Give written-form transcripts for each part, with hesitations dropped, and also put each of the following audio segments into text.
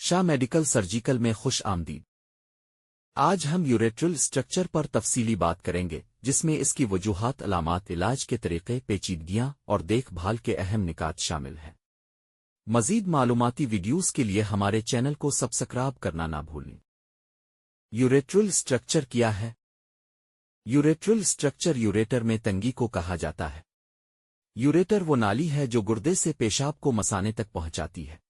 Shah medical surgical में खुश आमदीद। आज हम यूरेट्रल स्ट्रक्चर पर तफसीली बात करेंगे, जिसमें इसकी वजूहात, अलामात, इलाज के तरीके, पेचीदगियां और देखभाल के अहम निकात शामिल हैं। मज़ीद मालूमाती वीडियोस के लिए हमारे चैनल को सब्सक्राइब करना ना भूलें। यूरेट्रल स्ट्रक्चर क्या है? यूरेट्रल स्ट्रक्चर यूरेटर में तंगी को कहा जाता है। यूरेटर वो नाली है जो गुर्दे से पेशाब को मसाने तक पहुंचाती है।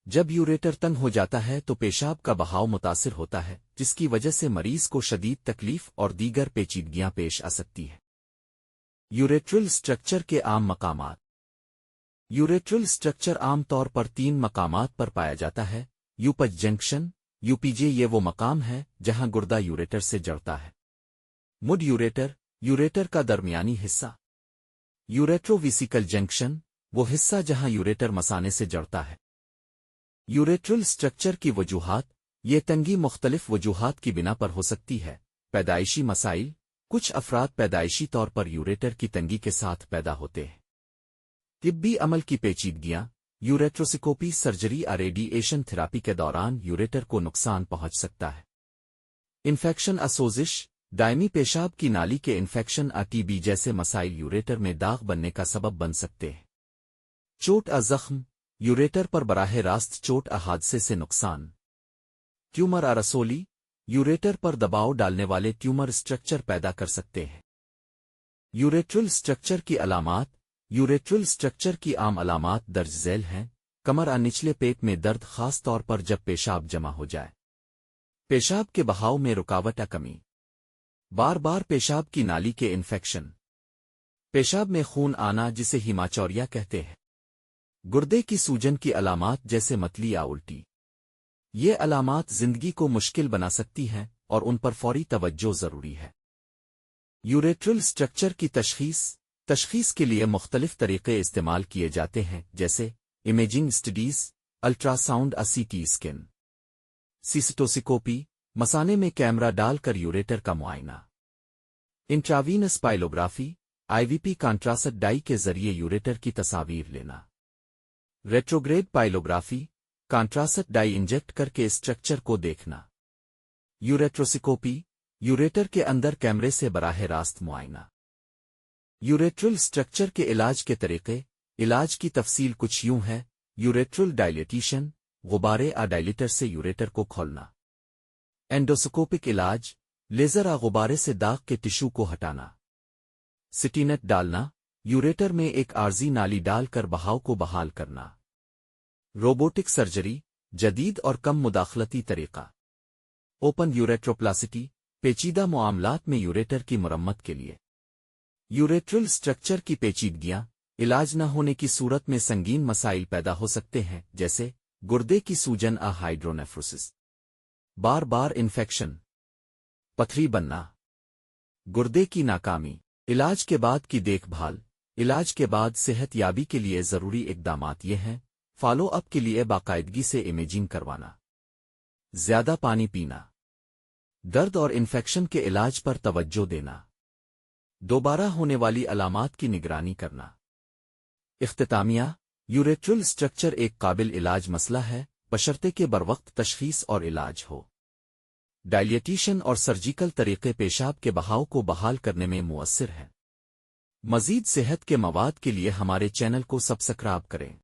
जब यूरेटर तंग हो जाता है तो पेशाब का बहाव मुतासिर होता है, जिसकी वजह से मरीज को शदीद तकलीफ और दीगर पेचीदगियां पेश आ सकती हैं। यूरेट्रल स्ट्रक्चर के आम मकामात। यूरेट्रल स्ट्रक्चर आम तौर पर 3 मकामात पर पाया जाता है। यूपज जंक्शन, यूपीजे, ये वो मकाम है जहां गुर्दा यूरेटर से जड़ता है। मुड यूरेटर, यूरेटर का दरमियानी हिस्सा। यूरेट्रोविसिकल जंक्शन, वो हिस्सा जहां यूरेटर मसाने से जड़ता है। यूरेट्रल स्ट्रक्चर की वजूहात। ये तंगी मुख्तलिफ वजूहात की बिना पर हो सकती है। पैदाइशी मसाइल। कुछ अफराद पैदाइशी तौर पर यूरेटर की तंगी के साथ पैदा होते हैं। तिब्बी अमल की पेचीदगियां। यूरेट्रोस्कोपी, सर्जरी या रेडिएशन थेरापी के दौरान यूरेटर को नुकसान पहुंच सकता है। इन्फेक्शन, असोजिश, दायमी पेशाब की नाली के इन्फेक्शन, टीबी जैसे मसाइल यूरेटर में दाग बनने का सबब बन सकते हैं। चोट या जख्म। यूरेटर पर बराह रास्त चोट या हादसे से नुकसान। ट्यूमर या रसोली, यूरेटर पर दबाव डालने वाले ट्यूमर स्ट्रक्चर पैदा कर सकते हैं। यूरेट्रल स्ट्रक्चर की अलामात। यूरेट्रल स्ट्रक्चर की आम अलामात दर्ज झैल हैं। कमर या निचले पेट में दर्द, खास तौर पर जब पेशाब जमा हो जाए। पेशाब के बहाव में रुकावट या कमी। बार बार पेशाब की नाली के इन्फेक्शन। पेशाब में खून आना, जिसे हीमाचौरिया कहते हैं। गुर्दे की सूजन की अलामात, जैसे मतली या उल्टी। ये अलामात जिंदगी को मुश्किल बना सकती हैं और उन पर फौरी तवज्जो जरूरी है। यूरेट्रल स्ट्रक्चर की तशखीस के लिए मुख्तलिफ तरीके इस्तेमाल किए जाते हैं, जैसे imaging studies, ultrasound, CT scan, cystoscopy, मसाने में कैमरा डालकर यूरेटर का मुआयना। Intravenous pyelography, IVP contrast dye के जरिए यूरेटर की तस्वीर लेना। Retrograde pyelography, contrast dye inject करके स्ट्रक्चर को देखना। यूरेट्रोस्कोपी, यूरेटर के अंदर कैमरे से बराह रास्त मुआयना। यूरेट्रल स्ट्रक्चर के इलाज के तरीके। इलाज की तफसील कुछ यूं है। यूरेट्रल डायलेटेशन, गुब्बारे या डायलिटर से यूरेटर को खोलना। एंडोस्कोपिक इलाज, लेजर या गुब्बारे से दाग के टिश्यू को हटाना। सिटीनेट डालना, यूरेटर में एक आर्जी नाली डालकर बहाव को बहाल करना। रोबोटिक सर्जरी, जदीद और कम मुदाखलती तरीका। ओपन यूरेट्रोप्लासिटी, पेचीदा मामलात में यूरेटर की मरम्मत के लिए। यूरेट्रल स्ट्रक्चर की पेचीदगियां। इलाज न होने की सूरत में संगीन मसाइल पैदा हो सकते हैं, जैसे गुर्दे की सूजन या हाइड्रोनेफ्रोसिस। बार बार इन्फेक्शन, पथरी बनना, गुर्दे की नाकामी। इलाज के बाद की देखभाल। इलाज के बाद सेहत याबी के लिए ज़रूरी इक़दामात ये हैं। फॉलो अप के लिए बाकायदगी से इमेजिंग करवाना। ज़्यादा पानी पीना। दर्द और इन्फेक्शन के इलाज पर तवज्जो देना। दोबारा होने वाली अलामात की निगरानी करना। इख्तितामिया, यूरेट्रल स्ट्रक्चर एक काबिल इलाज मसला है, बशर्ते के बरवक्त तशखीस और इलाज हो। डायलिएटिशन और सर्जिकल तरीके पेशाब के बहाव को बहाल करने में मुअस्सिर हैं। मज़ीद सेहत के मवाद के लिए हमारे चैनल को सब्सक्राइब करें।